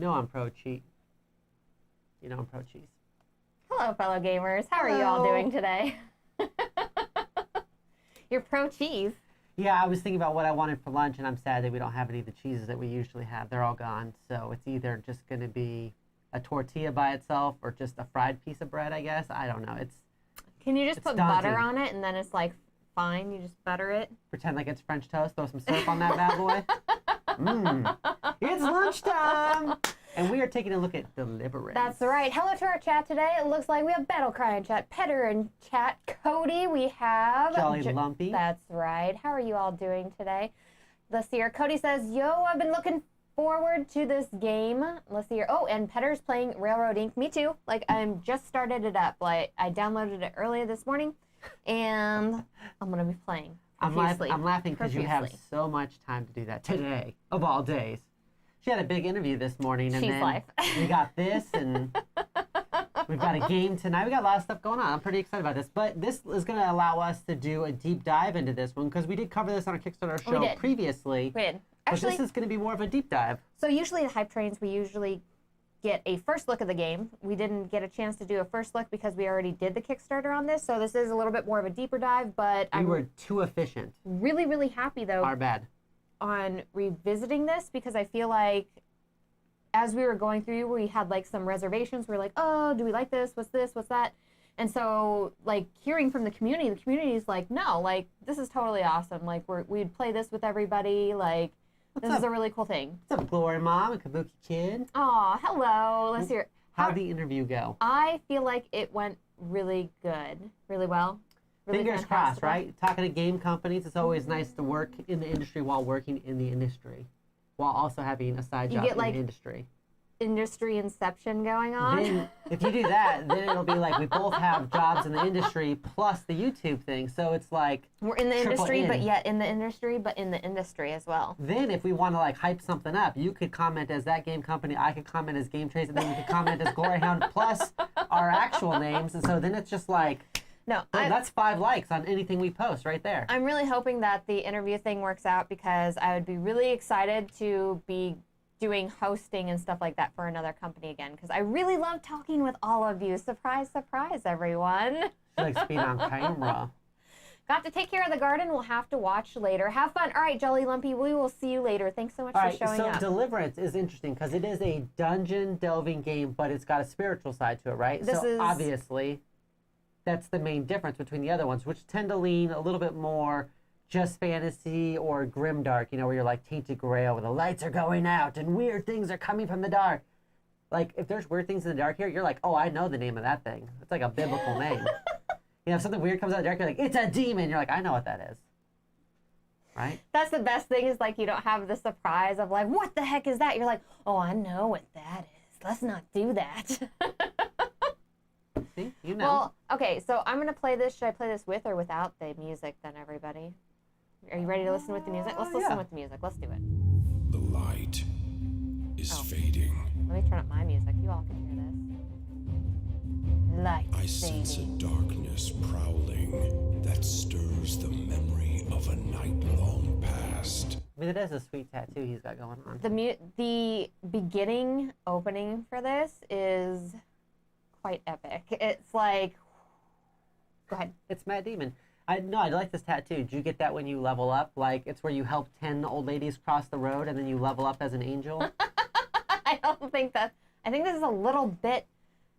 know I'm pro cheat. You know I'm pro cheese. Hello, fellow gamers. How are you all doing today? You're pro cheese. Yeah, I was thinking about what I wanted for lunch, and I'm sad that we don't have any of the cheeses that we usually have. They're all gone. So it's either just going to be a tortilla by itself or just a fried piece of bread, I guess. I don't know. Can you just put butter on it and then it's like fine? You just butter it? Pretend like it's French toast. Throw some syrup on that bad boy. It's lunchtime. And we are taking a look at Deliverance. That's right. Hello to our chat today. It looks like we have Battlecry in chat, Petter in chat, Cody. We have Jolly Lumpy. That's right. How are you all doing today? Let's see here. Cody says, yo, I've been looking forward to this game. Let's see here. Oh, and Petter's playing Railroad Inc. Me too. Like, I'm just started it up. Like, I downloaded it earlier this morning, and I'm going to be playing. I'm laughing because you have so much time to do that today, of all days. She had a big interview this morning, and then we got this, and we've got a game tonight. We got a lot of stuff going on. I'm pretty excited about this. But this is going to allow us to do a deep dive into this one, because we did cover this on our Kickstarter show previously. We did. Actually, but this is going to be more of a deep dive. So usually at Hype Trains, we usually get a first look of the game. We didn't get a chance to do a first look because we already did the Kickstarter on this. So this is a little bit more of a deeper dive, but we were too efficient. Really, really happy, though. Our bad. On revisiting this, because I feel like as we were going through, we had like some reservations. We were like, oh, do we like this? What's this? What's that? And so, like, hearing from the community is like, no, like, this is totally awesome. Like, we'd play this with everybody. Like, this is a really cool thing. What's up, Glory Mom and Kabuki Kid? Aw, hello. Let's hear. How'd the interview go? I feel like it went really good, really well. Really Fingers crossed, right? Talking to game companies, it's always nice to work in the industry while working in the industry, while also having a side job in the industry. Industry inception going on. Then, if you do that, then it'll be like we both have jobs in the industry plus the YouTube thing. So it's like we're in the industry, but yet in the industry, but in the industry as well. Then if we want to like hype something up, you could comment as that game company, I could comment as Game Trace, and then you could comment as GloryHoundd plus our actual names. And so then it's just like, no, that's 5 likes on anything we post right there. I'm really hoping that the interview thing works out, because I would be really excited to be doing hosting and stuff like that for another company again, because I really love talking with all of you. Surprise, surprise, everyone. She likes being on camera. Got to take care of the garden. We'll have to watch later. Have fun. All right, Jolly Lumpy, we will see you later. Thanks so much for showing up. So Deliverance is interesting because it is a dungeon delving game, but it's got a spiritual side to it, right? Obviously, that's the main difference between the other ones, which tend to lean a little bit more just fantasy or grimdark, you know, where you're like Tainted Grail, where the lights are going out and weird things are coming from the dark. Like, if there's weird things in the dark here, you're like, oh, I know the name of that thing. It's like a biblical name. You know, if something weird comes out of the dark, you're like, it's a demon. You're like, I know what that is. Right? That's the best thing, is like you don't have the surprise of like, what the heck is that? You're like, oh, I know what that is. Let's not do that. See? You know. Well, okay, so I'm going to play this. Should I play this with or without the music then, everybody? Are you ready to listen with the music? Let's listen with the music. Let's do it. The light is fading. Let me turn up my music. You all can hear this. Light I sense a darkness prowling that stirs the memory of a night long past. I mean, it is a sweet tattoo he's got going on. The beginning opening for this is quite epic. It's like, go ahead. It's Matt Damon. I like this tattoo. Did you get that when you level up? Like, it's where you help 10 old ladies cross the road and then you level up as an angel? I don't think that. I think this is a little bit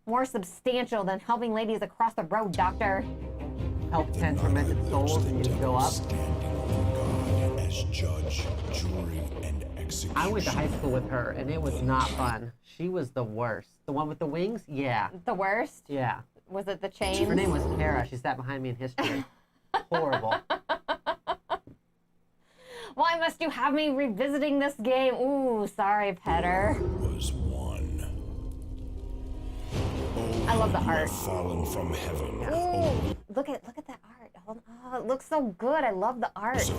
more substantial than helping ladies across the road, Doctor. Help 10 tormented souls and you go up? God as judge, jury, and executioner. I went to high school with her and it was not fun. She was the worst. The one with the wings? Yeah. The worst? Yeah. Was it the chains? Her name was Tara. She sat behind me in history. Horrible. Why must you have me revisiting this game? Ooh, sorry, Petter. Was one. Oh, I love the art. Fallen from heaven. Ooh, look at that art. Oh, it looks so good. I love the art.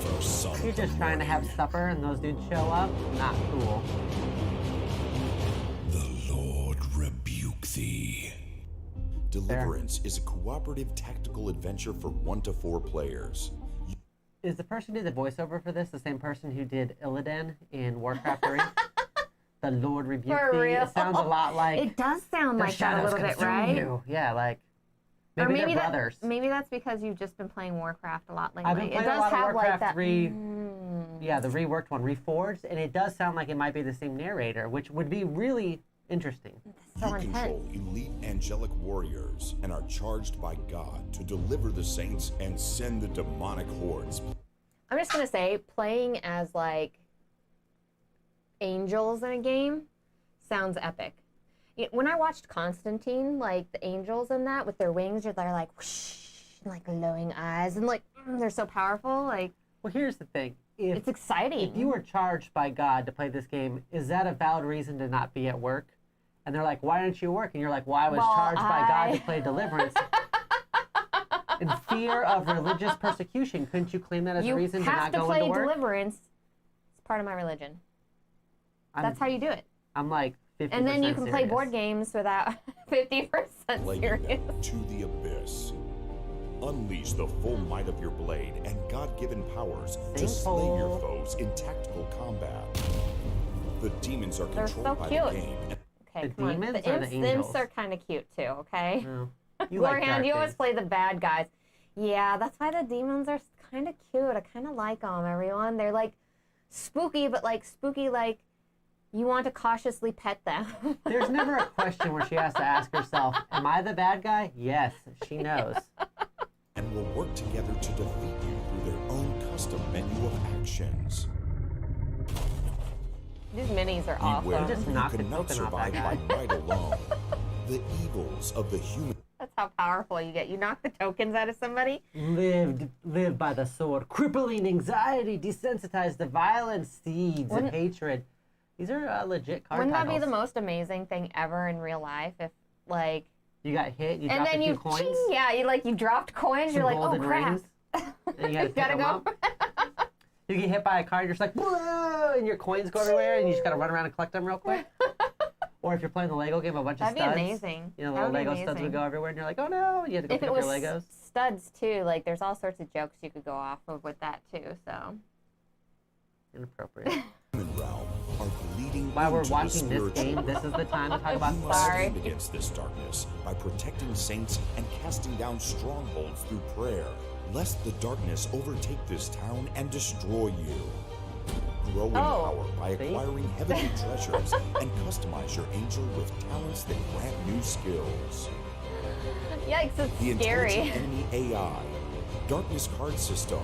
You're just trying to have supper and those dudes show up? Not cool. The Lord rebuke thee. Deliverance is a cooperative tactical adventure for 1 to 4 players. Is the person who did the voiceover for this the same person who did Illidan in Warcraft 3? the Lord rebuke For thee. real. It sounds a lot like It does sound the like that a shadows little bit, consume right? you. Yeah, like Or maybe they're maybe brothers. maybe that's because you've just been playing Warcraft a lot lately. I've been playing it does a lot of have Warcraft like that. 3. Yeah, the reworked one, Reforged, and it does sound like it might be the same narrator, which would be really interesting. So You intense. control elite angelic warriors and are charged by God to deliver the saints and send the demonic hordes. I'm just gonna say, playing as like angels in a game sounds epic. When I watched Constantine, like the angels in that with their wings, they're like whoosh, and, like glowing eyes, and like they're so powerful. Like Well, here's the thing. it's exciting. If you were charged by God to play this game, is that a valid reason to not be at work? And they're like, why aren't you working? You're like, well, I was charged by God to play Deliverance. In fear of religious persecution, couldn't you claim that as a reason to not go into work? You have to play Deliverance. It's part of my religion. That's how you do it. I'm like 50% And then you can play serious. board games without 50% Playing serious. them to the abyss. Unleash the full might of your blade and God-given powers to slay your foes in tactical combat. The demons are They're controlled so by cute. the game. Okay, The come on. demons The or the imps angels? are kind of cute too, okay? No. You like GloryHoundd, dark you always things. play the bad guys. Yeah, that's why the demons are kind of cute. I kind of like them, everyone. They're like spooky, but like spooky like you want to cautiously pet them. There's never a question where she has to ask herself, am I the bad guy? Yes, she knows. And will work together to defeat you through their own custom menu of actions. These minis are Beware, awesome. just you knocked the cannot token off that survive guy. by might alone. The evils of the human That's how powerful you get. You knock the tokens out of somebody. Live by the sword. Crippling anxiety, desensitized to violence, seeds of hatred. These are legit card Wouldn't that be titles. the most amazing thing ever in real life if like You got hit, you and dropped then a few you coins. ching, yeah, you dropped coins, some you're like, oh golden crap. rings, and you gotta pick Gotta them go. up. You get hit by a card, you're just like, whoa, and your coins go everywhere, and you just gotta run around and collect them real quick. Or if you're playing the Lego game, a bunch That'd of studs. be amazing. You know, That little would be Lego studs amazing. would go everywhere, and you're like, oh no, you had to go If pick it up was your Legos. studs too, like there's all sorts of jokes you could go off of with that too. So Inappropriate. realm are bleeding While we're into the watching this spiritual game, this is the time to talk about You must Sorry. stand against this darkness by protecting saints and casting down strongholds through prayer, lest the darkness overtake this town and destroy you. Grow in power by see? acquiring heavenly treasures and customize your angel with talents that grant new skills. yikes, The it's scary. intelligent enemy AI, darkness card system,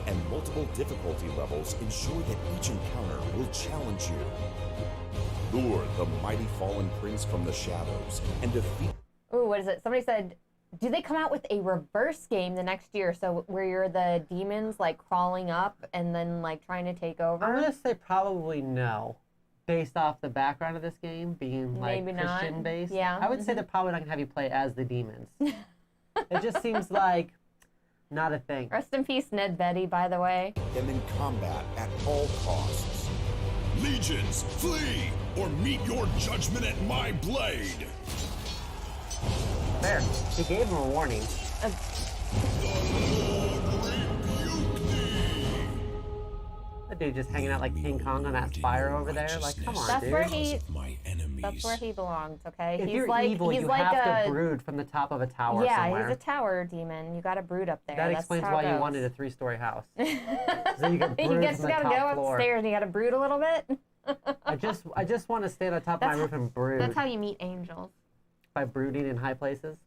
and multiple difficulty levels ensure that each encounter will challenge you. Lure the mighty fallen prince from the shadows and defeat. Ooh, what is it? Somebody said, do they come out with a reverse game the next year? So where you're the demons like crawling up and then like trying to take over? I'm gonna say probably no, based off the background of this game being like Maybe not. Christian based. Yeah. I would say they're probably not gonna have you play as the demons. It just seems like not a thing. Rest in peace, Ned Betty, by the way. Them in combat at all costs. Legions, flee or meet your judgment at my blade. There, she gave him a warning. That dude just hanging out like King Kong on that spire over there. Like, come on, That's dude. where he. My enemies. That's where he belongs. Okay. If he's you're like evil, he's you like have a to brood from the top of a tower yeah. somewhere. He's a tower demon. You got to brood up there. That That's explains how why it you goes. wanted a 3-story house. So you get You brood just from the gotta top go floor. upstairs and you gotta brood a little bit. I just want to stand on top of my roof and brood That's how you meet angels. by brooding in high places.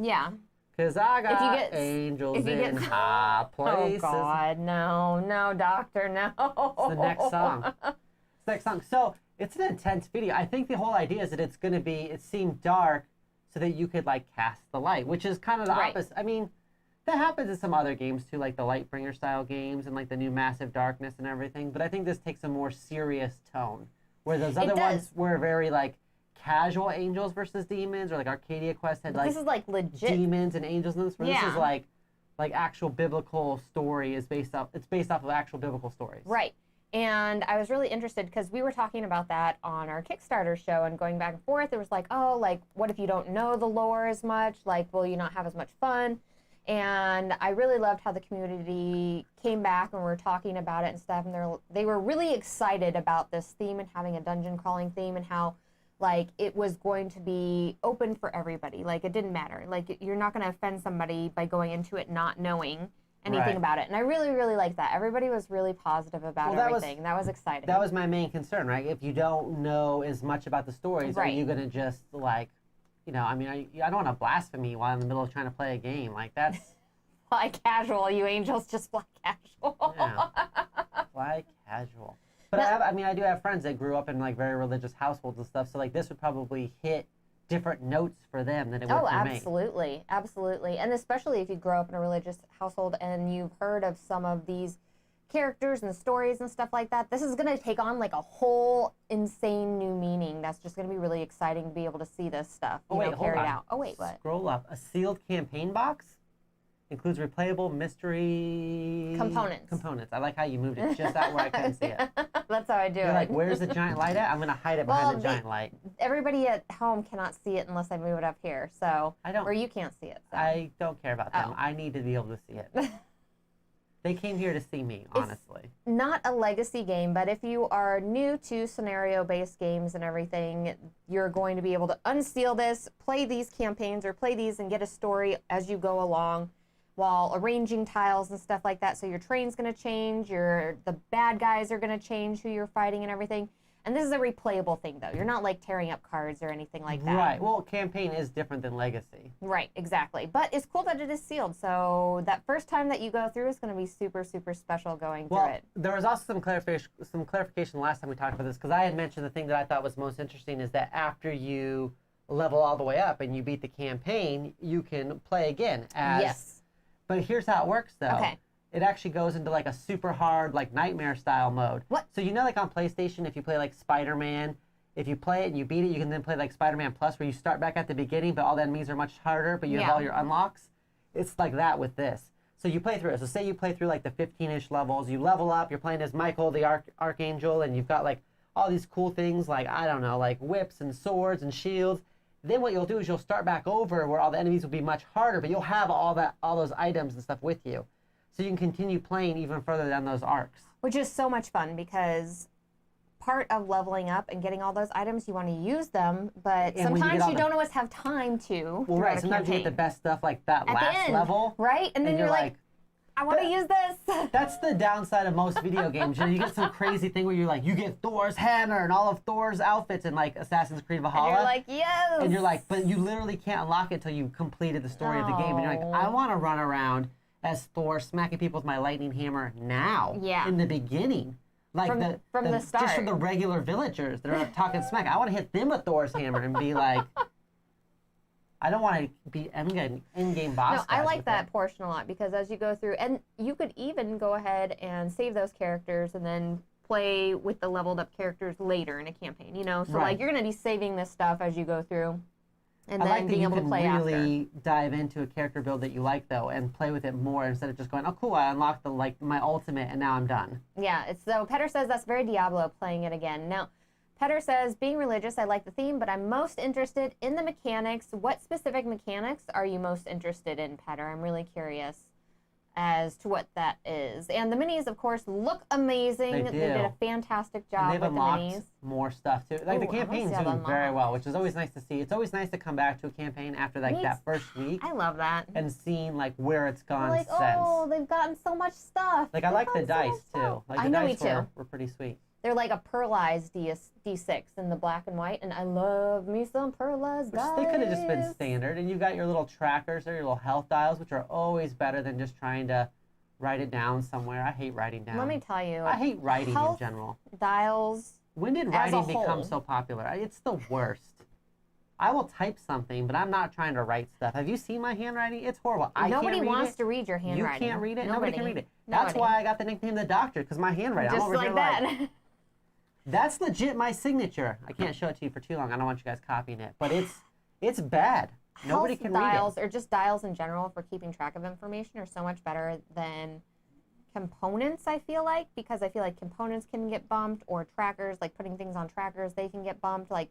Yeah. Cause I got get- angels if you in get- high places. Oh God, no, doctor, no. It's the next song. It's the next song. So it's an intense video. I think the whole idea is that it's gonna be. It seemed dark, so that you could like cast the light, which is kind of the Right. opposite. I mean, that happens in some other games too, like the Lightbringer style games and like the new Massive Darkness and everything. But I think this takes a more serious tone, where those other ones does. were very like casual angels versus demons, or like Arcadia Quest had like This is like legit. demons and angels in this. Where this is Yeah. like actual biblical story is based off. It's based off of actual biblical stories. Right. And I was really interested because we were talking about that on our Kickstarter show and going back and forth. It was like, oh, like, what if you don't know the lore as much? Like, will you not have as much fun? And I really loved how the community came back and were talking about it and stuff. And they were really excited about this theme and having a dungeon crawling theme, and how like it was going to be open for everybody. Like it didn't matter. Like you're not going to offend somebody by going into it not knowing anything about it. And I really, really liked that. Everybody was really positive about everything. That was exciting. That was my main concern, right? If you don't know as much about the stories, are you going to just like, you know, I mean, I don't want to blaspheme while I'm in the middle of trying to play a game. Like, that's... Fly casual, you angels, just fly casual. Yeah. Fly casual. But I do have friends that grew up in, like, very religious households and stuff, so, like, this would probably hit different notes for them than it would for me. Oh, absolutely. Absolutely. And especially if you grow up in a religious household and you've heard of some of these characters and stories and stuff like that, this is going to take on like a whole insane new meaning. That's just going to be really exciting to be able to see this stuff carried out. Oh wait, what? Scroll up. A sealed campaign box includes replayable mystery components. I like how you moved it just out where I couldn't see it. That's how I do it. You're like, where's the giant light at? I'm going to hide it behind the giant light. Everybody at home cannot see it unless I move it up here. So or you can't see it. So. I don't care about them. I need to be able to see it. They came here to see me, honestly. It's not a legacy game, but if you are new to scenario-based games and everything, you're going to be able to unseal this, play these campaigns, or play these and get a story as you go along while arranging tiles and stuff like that. So your terrain's going to change, the bad guys are going to change who you're fighting and everything. And this is a replayable thing, though. You're not, like, tearing up cards or anything like that. Right. Well, campaign is different than legacy. Right, exactly. But it's cool that it is sealed. So that first time that you go through is going to be super, super special going through it. There was also some clarification last time we talked about this, because I had mentioned the thing that I thought was most interesting is that after you level all the way up and you beat the campaign, you can play again. Yes. But here's how it works, though. Okay. It actually goes into like a super hard, like nightmare style mode. What? So you know, like on PlayStation, if you play like Spider-Man, if you play it and you beat it, you can then play like Spider-Man Plus, where you start back at the beginning, but all the enemies are much harder, but you have all your unlocks. It's like that with this. So you play through it. So say you play through like the 15-ish levels, you level up, you're playing as Michael the Archangel, and you've got like all these cool things like, I don't know, like whips and swords and shields. Then what you'll do is you'll start back over where all the enemies will be much harder, but you'll have all those items and stuff with you. So you can continue playing even further down those arcs. Which is so much fun, because part of leveling up and getting all those items, you want to use them, but sometimes you don't always have time to. Well, right. Sometimes you get the best stuff like that at last level. Right? And then you're like, I want to use this. That's the downside of most video games. You get some crazy thing where you're like, you get Thor's hammer and all of Thor's outfits in like Assassin's Creed Valhalla. And you're like, yes. And you're like, but you literally can't unlock it until you completed the story of the game. And you're like, I want to run around as Thor, smacking people with my lightning hammer now. Yeah. In the beginning. Like from the start. Just from the regular villagers that are talking smack. I want to hit them with Thor's hammer and be like, I don't want to be in-game boss. No, I like that portion a lot, because as you go through, and you could even go ahead and save those characters and then play with the leveled up characters later in a campaign, you know? So like you're going to be saving this stuff as you go through. And I then like being able to play after. I like that you can really dive into a character build that you like, though, and play with it more instead of just going, oh, cool, I unlocked my ultimate, and now I'm done. Yeah, so Petter says that's very Diablo, playing it again. Now, Petter says, being religious, I like the theme, but I'm most interested in the mechanics. What specific mechanics are you most interested in, Petter? I'm really curious as to what that is. And the minis, of course, look amazing. They did a fantastic job with the minis. More stuff too. Like the campaign's doing very well, which is always nice to see. It's always nice to come back to a campaign after like that first week. I love that. And seeing like where it's gone like, since. Oh, they've gotten so much stuff. Like I like the dice too. Like the dice were pretty sweet. They're like a pearlized D6 in the black and white, and I love me some pearlized dice. They could have just been standard, and you've got your little trackers or your little health dials, which are always better than just trying to write it down somewhere. I hate writing down. Let me tell you. I hate writing in general. Dials. When did writing become so popular? It's the worst. I will type something, but I'm not trying to write stuff. Have you seen my handwriting? It's horrible. Nobody wants to read your handwriting. You can't read it? Nobody can read it. That's why I got the nickname The Doctor, because my handwriting. Just like that. That's legit my signature. I can't show it to you for too long. I don't want you guys copying it. But it's bad. Nobody can read it. Dials, or just dials in general for keeping track of information, are so much better than components, I feel like. Because I feel like components can get bumped, or trackers, like putting things on trackers, they can get bumped. Like,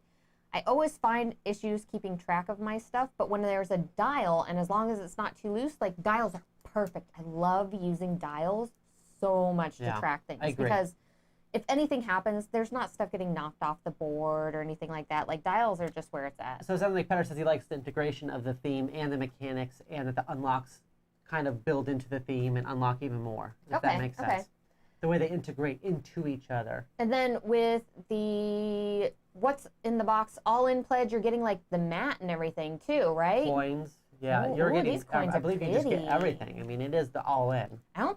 I always find issues keeping track of my stuff, but when there's a dial, and as long as it's not too loose, like dials are perfect. I love using dials so much to track things. I agree. Because if anything happens, there's not stuff getting knocked off the board or anything like that. Like dials are just where it's at. So it sounds like Petter says he likes the integration of the theme and the mechanics, and that the unlocks kind of build into the theme and unlock even more, if that makes sense. The way they integrate into each other. And then with the what's in the box all-in pledge, you're getting like the mat and everything too, right? Coins. Yeah, Ooh, you're getting, these coins I believe are you just get pretty. everything. I mean, it is the all-in. I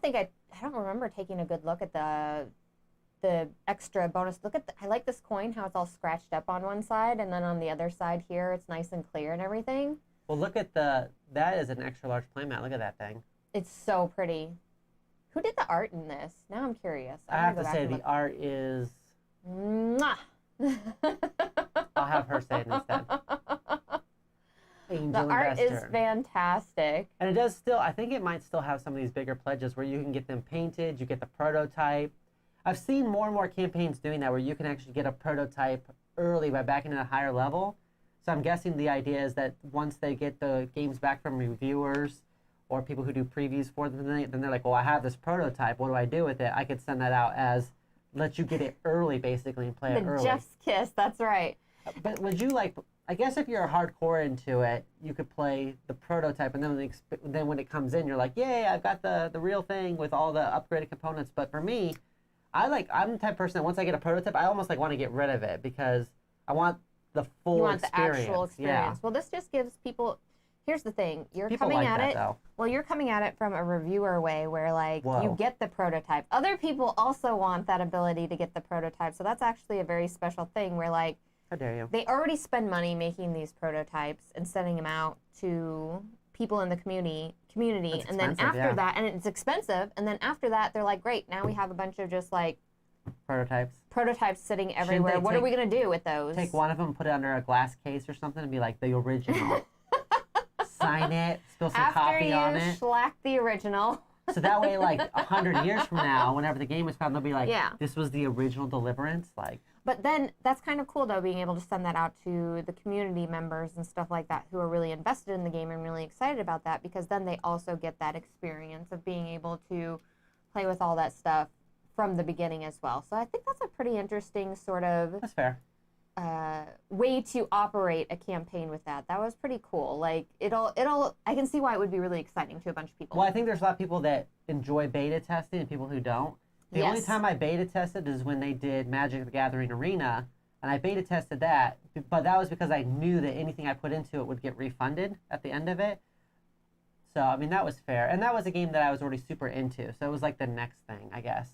don't remember taking a good look at the extra bonus. Look at I like this coin, how it's all scratched up on one side, and then on the other side here, it's nice and clear and everything. Well, look at that is an extra large playmat. Look at that thing. It's so pretty. Who did the art in this? Now I'm curious. I have to say the art is... Mwah! I'll have her say it instead. Angel The art Investor. is fantastic. And it does still, I think it might still have some of these bigger pledges where you can get them painted, you get the prototype. I've seen more and more campaigns doing that where you can actually get a prototype early by backing at a higher level. So I'm guessing the idea is that once they get the games back from reviewers or people who do previews for them, then they're like, well, I have this prototype, what do I do with it? I could send that out as, let you get it early basically and play it early. Jeff's Kiss, that's right. But would you like, I guess if you're hardcore into it, you could play the prototype, and then when it comes in, you're like, yay, I've got the real thing with all the upgraded components. But for me, I'm the type of person that once I get a prototype, I almost like want to get rid of it because I want the full experience. The actual experience. Yeah. Well, this just gives people, here's the thing, you're people coming like at that, it. Though. Well, you're coming at it from a reviewer way where like you get the prototype. Other people also want that ability to get the prototype. So that's actually a very special thing where like, how dare you? They already spend money making these prototypes and sending them out to people in the community, and then after that, and it's expensive, and then after that, they're like, great, now we have a bunch of just like prototypes sitting everywhere. What are we gonna do with those? Take one of them, put it under a glass case or something, and be like the original. Sign it, spill some coffee on it. After you shellac the original. So that way, like 100 years from now, whenever the game is found, they'll be like, this was the original Deliverance, like. But then that's kind of cool, though, being able to send that out to the community members and stuff like that who are really invested in the game and really excited about that, because then they also get that experience of being able to play with all that stuff from the beginning as well. So I think that's a pretty interesting sort of that's fair. Way to operate a campaign with that. That was pretty cool. Like I can see why it would be really exciting to a bunch of people. Well, I think there's a lot of people that enjoy beta testing and people who don't. The only time I beta tested is when they did Magic the Gathering Arena, and I beta tested that, but that was because I knew that anything I put into it would get refunded at the end of it. So, I mean, that was fair. And that was a game that I was already super into, so it was like the next thing, I guess.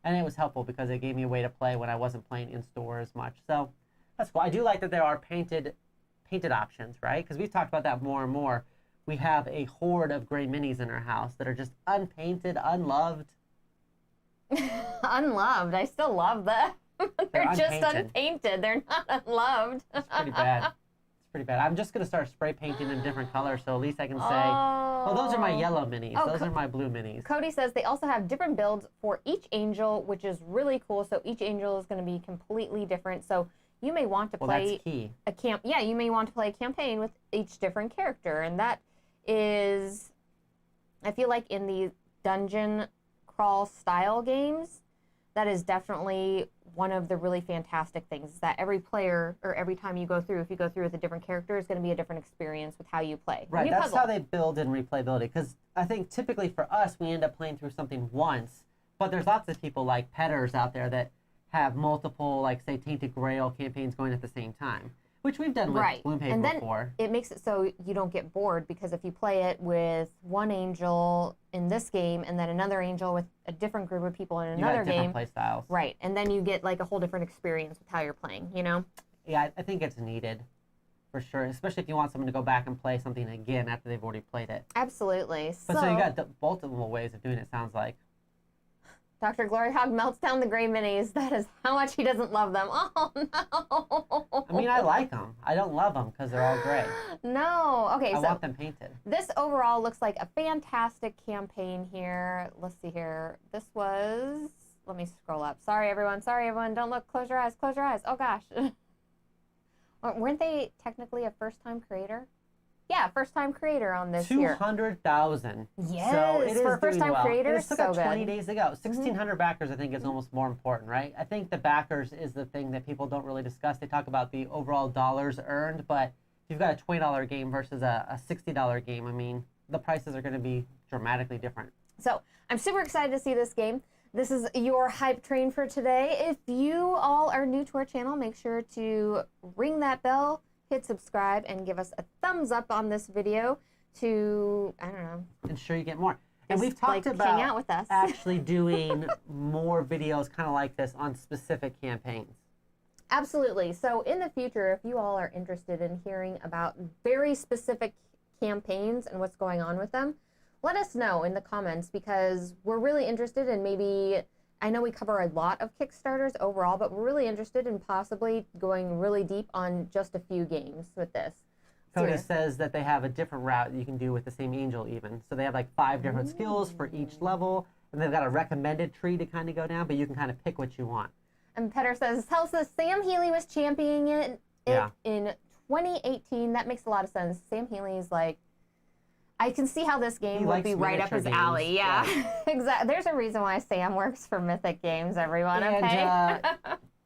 And it was helpful because it gave me a way to play when I wasn't playing in store as much. So, that's cool. I do like that there are painted options, right? Because we've talked about that more and more. We have a horde of gray minis in our house that are just unpainted, unloved. Unloved. I still love them. They're just unpainted. Unpainted. They're not unloved. It's pretty bad. It's pretty bad. I'm just going to start spray painting them different colors, so at least I can say, oh, those are my yellow minis. Those are my blue minis. Cody says they also have different builds for each angel, which is really cool. So each angel is going to be completely different. So you may want to play you may want to play a campaign with each different character, and that is, I feel like in the dungeon crawl style games, that is definitely one of the really fantastic things, is that every player, or every time you go through, if you go through with a different character, is going to be a different experience with how you play. Right, that's how they build in replayability, because I think typically for us, we end up playing through something once, but there's lots of people like Petters out there that have multiple, like, say, Tainted Grail campaigns going at the same time, which we've done with Gloomhaven before. It makes it so you don't get bored, because if you play it with one angel in this game and then another angel with a different group of people in another game, different play styles. Right, and then you get like a whole different experience with how you're playing, you know? Yeah, I think it's needed, for sure, especially if you want someone to go back and play something again after they've already played it. Absolutely. But so you got multiple ways of doing it, sounds like. Dr. GloryHogg melts down the gray minis. That is how much he doesn't love them. Oh, no. I mean, I like them. I don't love them because they're all gray. No. Okay, I want them painted. This overall looks like a fantastic campaign here. Let's see here. This was... Let me scroll up. Sorry, everyone. Sorry, everyone. Don't look. Close your eyes. Close your eyes. Oh, gosh. Weren't they technically a first-time creator? Yeah, first-time creator on this year. 200,000. Yes, so it is for a first-time well. creator, It took so up 20 good. days ago. 1,600 backers, I think, is almost more important, right? I think the backers is the thing that people don't really discuss. They talk about the overall dollars earned, but if you've got a $20 game versus a $60 game, I mean, the prices are going to be dramatically different. So I'm super excited to see this game. This is your hype train for today. If you all are new to our channel, make sure to ring that bell, hit subscribe, and give us a thumbs up on this video to, I don't know. Ensure you get more. And Just, we've talked like, about hang out with us. actually doing more videos kind of like this on specific campaigns. Absolutely. So in the future, if you all are interested in hearing about very specific campaigns and what's going on with them, let us know in the comments, because we're really interested in maybe, I know we cover a lot of Kickstarters overall, but we're really interested in possibly going really deep on just a few games with this. Cody says that they have a different route you can do with the same angel even. So they have like 5 different skills for each level, and they've got a recommended tree to kind of go down, but you can kind of pick what you want. And Petter says, tells us Sam Healy was championing it in 2018. That makes a lot of sense. Sam Healy's like, I can see how this game would be right up his alley. Yeah, exactly. There's a reason why Sam works for Mythic Games, everyone, okay? And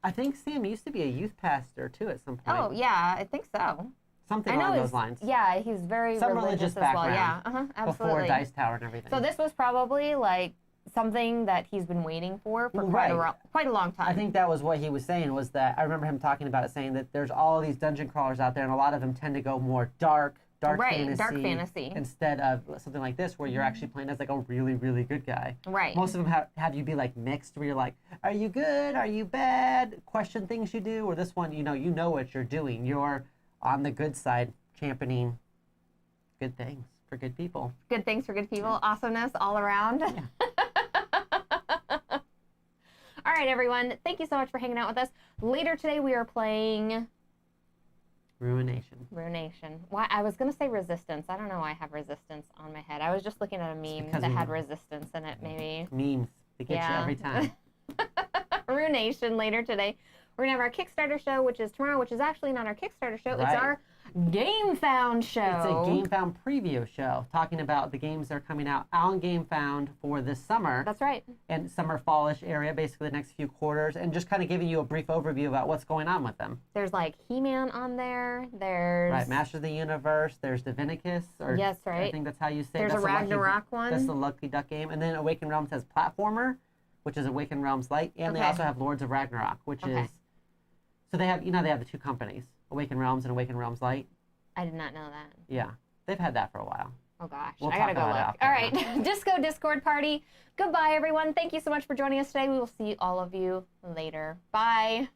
I think Sam used to be a youth pastor, too, at some point. Oh, yeah, I think so. Something along those lines. Yeah, he's very religious as well. Yeah, absolutely. Before Dice Tower and everything. So this was probably like something that he's been waiting for quite a long time. I think that was what he was saying, was that I remember him talking about it, saying that there's all these dungeon crawlers out there, and a lot of them tend to go more dark fantasy instead of something like this where you're actually playing as like a really, really good guy. Right. Most of them have you be like mixed, where you're like, are you good? Are you bad? Question things you do. Or this one, you know what you're doing. You're on the good side, championing good things for good people. Good things for good people. Awesomeness all around. Yeah. All right, everyone. Thank you so much for hanging out with us. Later today, we are playing Ruination. Why? I was going to say Resistance. I don't know why I have Resistance on my head. I was just looking at a meme that had Resistance in it, maybe. Memes. They get you every time. Ruination later today. We're going to have our Kickstarter show, which is tomorrow, which is actually not our Kickstarter show. Right. It's our GameFound show. It's a GameFound preview show, talking about the games that are coming out on GameFound for this summer. That's right. And summer, fallish area, basically the next few quarters, and just kind of giving you a brief overview about what's going on with them. There's like He-Man on there. There's... Right, Masters of the Universe. There's Divinicus. Or yes, right. I think that's how you say it. There's a Ragnarok one. That's the Lucky Duck game. And then Awakened Realms has Platformer, which is Awakened Realms Light. And they also have Lords of Ragnarok, which is... So they have, they have the two companies, Awakened Realms and Awakened Realms Light. I did not know that. Yeah, they've had that for a while. Oh gosh, I gotta go look. All right, Disco Discord Party. Goodbye, everyone. Thank you so much for joining us today. We will see all of you later. Bye.